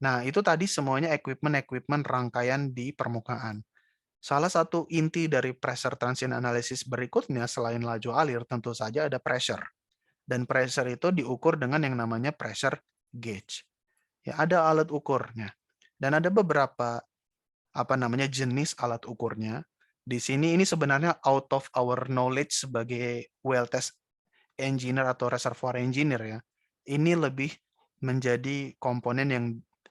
Nah, itu tadi semuanya equipment-equipment rangkaian di permukaan. Salah satu inti dari pressure transient analysis berikutnya selain laju alir tentu saja ada pressure. Dan pressure itu diukur dengan yang namanya pressure gauge. Ya, ada alat ukurnya. Dan ada beberapa jenis alat ukurnya. Di sini ini sebenarnya out of our knowledge sebagai well test engineer atau reservoir engineer ya. Ini lebih menjadi komponen yang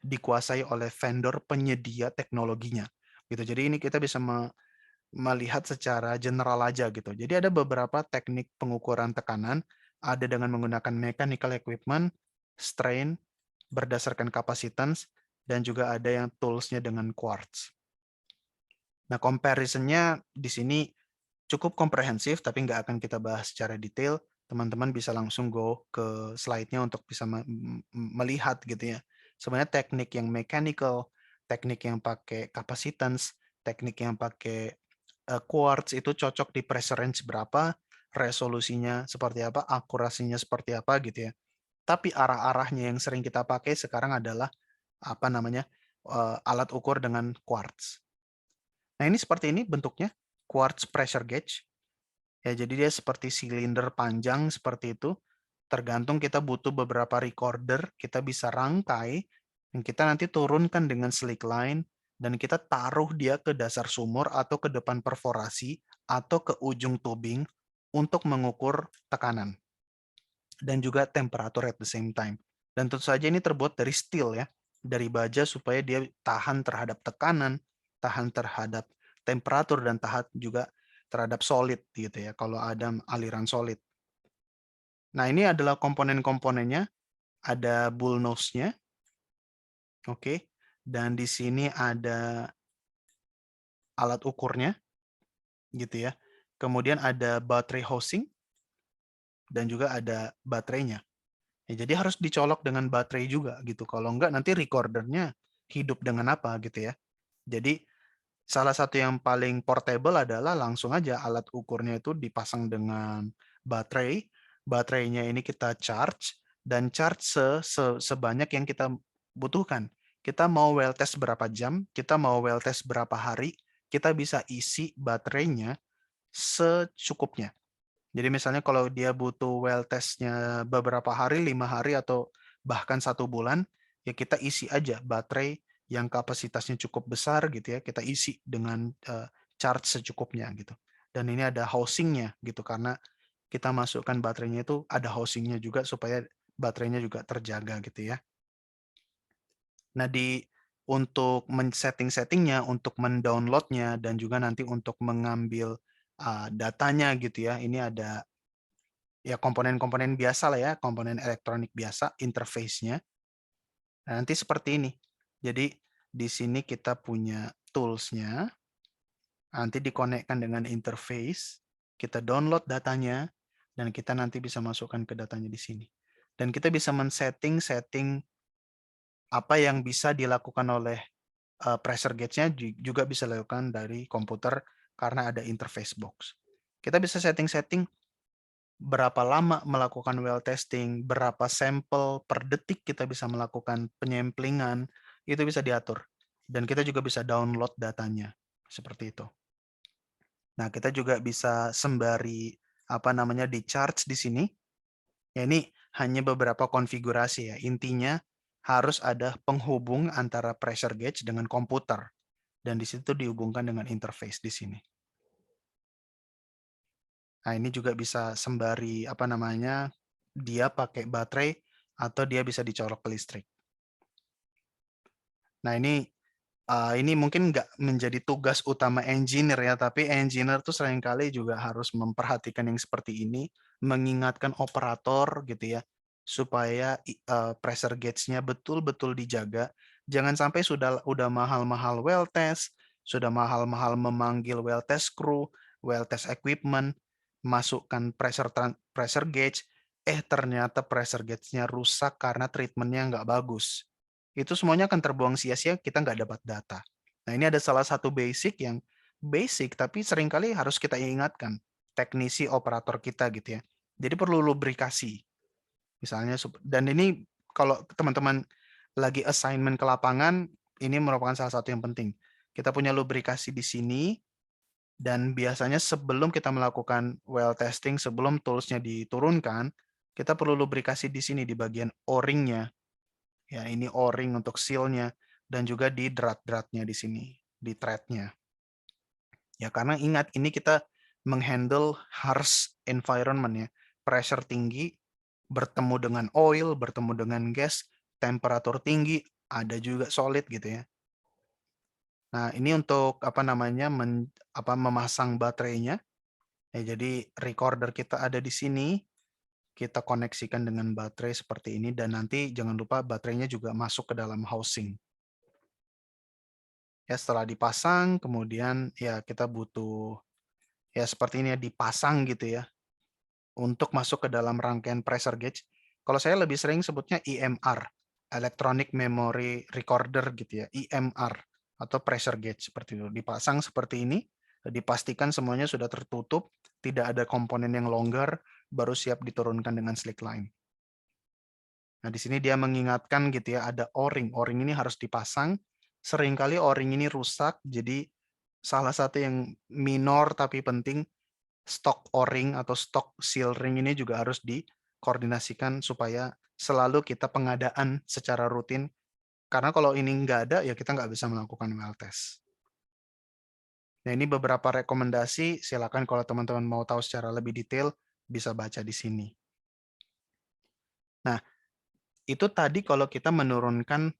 dikuasai oleh vendor penyedia teknologinya. Gitu. Jadi ini kita bisa melihat secara general aja gitu. Jadi ada beberapa teknik pengukuran tekanan, ada dengan menggunakan mechanical equipment, strain, berdasarkan capacitance, dan juga ada yang toolsnya dengan quartz. Nah, comparisonnya di sini cukup komprehensif, tapi nggak akan kita bahas secara detail. Teman-teman bisa langsung go ke slide-nya untuk bisa melihat gitu ya. Sebenarnya teknik yang mechanical, teknik yang pakai capacitance, teknik yang pakai quartz itu cocok di pressure range berapa, resolusinya seperti apa, akurasinya seperti apa gitu ya. Tapi arah-arahnya yang sering kita pakai sekarang adalah alat ukur dengan quartz. Nah, ini seperti ini bentuknya, quartz pressure gauge. Ya, jadi dia seperti silinder panjang seperti itu. Tergantung kita butuh beberapa recorder, kita bisa rangkai, dan kita nanti turunkan dengan slick line, dan kita taruh dia ke dasar sumur atau ke depan perforasi atau ke ujung tubing untuk mengukur tekanan dan juga temperatur at the same time. Dan tentu saja ini terbuat dari steel ya, dari baja supaya dia tahan terhadap tekanan, tahan terhadap temperatur, dan tahan juga terhadap solid gitu ya, kalau ada aliran solid. Nah, ini adalah komponen-komponennya, ada bull nose-nya, oke, dan di sini ada alat ukurnya, gitu ya. Kemudian ada baterai housing, dan juga ada baterainya. Ya, jadi harus dicolok dengan baterai juga gitu. Kalau enggak nanti recordernya hidup dengan apa gitu ya. Jadi salah satu yang paling portable adalah langsung aja alat ukurnya itu dipasang dengan baterai. Baterainya ini kita charge dan charge sebanyak yang kita butuhkan. Kita mau well test berapa jam, kita mau well test berapa hari, kita bisa isi baterainya secukupnya. Jadi misalnya kalau dia butuh well testnya beberapa hari, 5 hari, atau bahkan 1 bulan, ya kita isi aja baterai yang kapasitasnya cukup besar gitu ya, kita isi dengan charge secukupnya gitu. Dan ini ada housingnya gitu, karena kita masukkan baterainya itu ada housingnya juga supaya baterainya juga terjaga gitu ya. Nah, untuk men-setting-settingnya, untuk mendownloadnya, dan juga nanti untuk mengambil datanya gitu ya, ini ada ya komponen-komponen biasa lah ya, komponen elektronik biasa, interface-nya. Nah, nanti seperti ini. Jadi di sini kita punya tools-nya, nanti dikonekkan dengan interface, kita download datanya, dan kita nanti bisa masukkan ke datanya di sini. Dan kita bisa men-setting apa yang bisa dilakukan oleh pressure gauge-nya juga bisa dilakukan dari komputer karena ada interface box. Kita bisa setting-setting berapa lama melakukan well testing, berapa sampel per detik kita bisa melakukan penyamplingan, itu bisa diatur. Dan kita juga bisa download datanya, seperti itu. Nah, kita juga bisa sembari di charge di sini. Ya, ini hanya beberapa konfigurasi ya. Intinya harus ada penghubung antara pressure gauge dengan komputer. Dan di situ dihubungkan dengan interface di sini. Nah, ini juga bisa sembari dia pakai baterai atau dia bisa dicolok ke listrik. Nah, ini mungkin nggak menjadi tugas utama engineer ya, tapi engineer tuh seringkali juga harus memperhatikan yang seperti ini, mengingatkan operator gitu ya, supaya pressure gauge-nya betul-betul dijaga. Jangan sampai udah mahal-mahal well test, sudah mahal-mahal memanggil well test crew, well test equipment, masukkan pressure gauge, ternyata pressure gauge-nya rusak karena treatment-nya nggak bagus. Itu semuanya akan terbuang sia-sia, kita nggak dapat data. Nah, ini ada salah satu basic yang basic, tapi seringkali harus kita ingatkan, teknisi operator kita gitu ya. Jadi perlu lubrikasi, misalnya. Dan ini kalau teman-teman lagi assignment ke lapangan, ini merupakan salah satu yang penting. Kita punya lubrikasi di sini, dan biasanya sebelum kita melakukan well testing, sebelum tools-nya diturunkan, kita perlu lubrikasi di sini di bagian O-ring-nya. Ya, ini O-ring untuk seal-nya dan juga di drat-dratnya di sini, di thread-nya. Ya, karena ingat ini kita menghandle harsh environment ya. Pressure tinggi bertemu dengan oil, bertemu dengan gas, temperatur tinggi, ada juga solid gitu ya. Nah, ini untuk apa namanya memasang baterainya. Ya, jadi recorder kita ada di sini, kita koneksikan dengan baterai seperti ini dan nanti jangan lupa baterainya juga masuk ke dalam housing. Ya, setelah dipasang kemudian ya kita butuh ya seperti ini ya dipasang gitu ya untuk masuk ke dalam rangkaian pressure gauge. Kalau saya lebih sering sebutnya EMR, Electronic Memory Recorder gitu ya, EMR atau pressure gauge seperti itu. Dipasang seperti ini, dipastikan semuanya sudah tertutup, tidak ada komponen yang longgar, baru siap diturunkan dengan slick line. Nah, di sini dia mengingatkan gitu ya, ada O-ring. O-ring ini harus dipasang. Seringkali O-ring ini rusak, jadi salah satu yang minor tapi penting, stok O-ring atau stok seal ring ini juga harus dikoordinasikan supaya selalu kita pengadaan secara rutin. Karena kalau ini nggak ada, ya kita nggak bisa melakukan well test. Nah, ini beberapa rekomendasi. Silakan kalau teman-teman mau tahu secara lebih detail, bisa baca di sini. Nah, itu tadi kalau kita menurunkan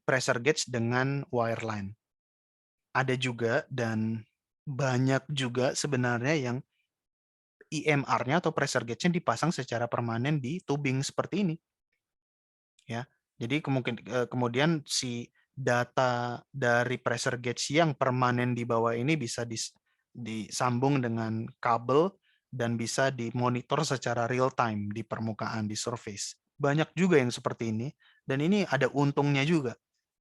pressure gauge dengan wireline. Ada juga dan banyak juga sebenarnya yang EMR-nya atau pressure gauge-nya dipasang secara permanen di tubing seperti ini. Ya. Jadi kemudian si data dari pressure gauge yang permanen di bawah ini bisa disambung dengan kabel dan bisa dimonitor secara real time di permukaan, di surface. Banyak juga yang seperti ini, dan ini ada untungnya juga.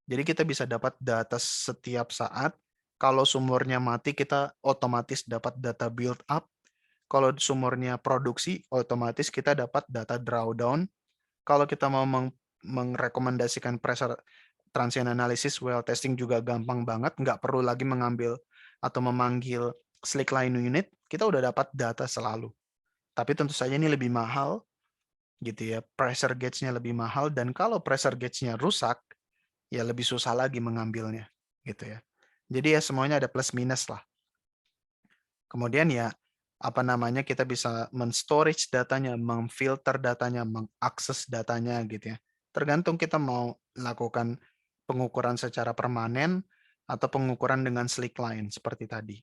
Jadi kita bisa dapat data setiap saat. Kalau sumurnya mati, kita otomatis dapat data build up. Kalau sumurnya produksi, otomatis kita dapat data drawdown. Kalau kita mau merekomendasikan pressure transient analysis, well testing juga gampang banget. Nggak perlu lagi mengambil atau memanggil slick line unit. Kita udah dapat data selalu. Tapi tentu saja ini lebih mahal, gitu ya. Pressure gauge-nya lebih mahal, dan kalau pressure gauge-nya rusak, ya lebih susah lagi mengambilnya, gitu ya. Jadi ya semuanya ada plus minus lah. Kemudian ya apa namanya kita bisa men-storage datanya, memfilter datanya, mengakses datanya gitu ya. Tergantung kita mau lakukan pengukuran secara permanen atau pengukuran dengan slick line seperti tadi.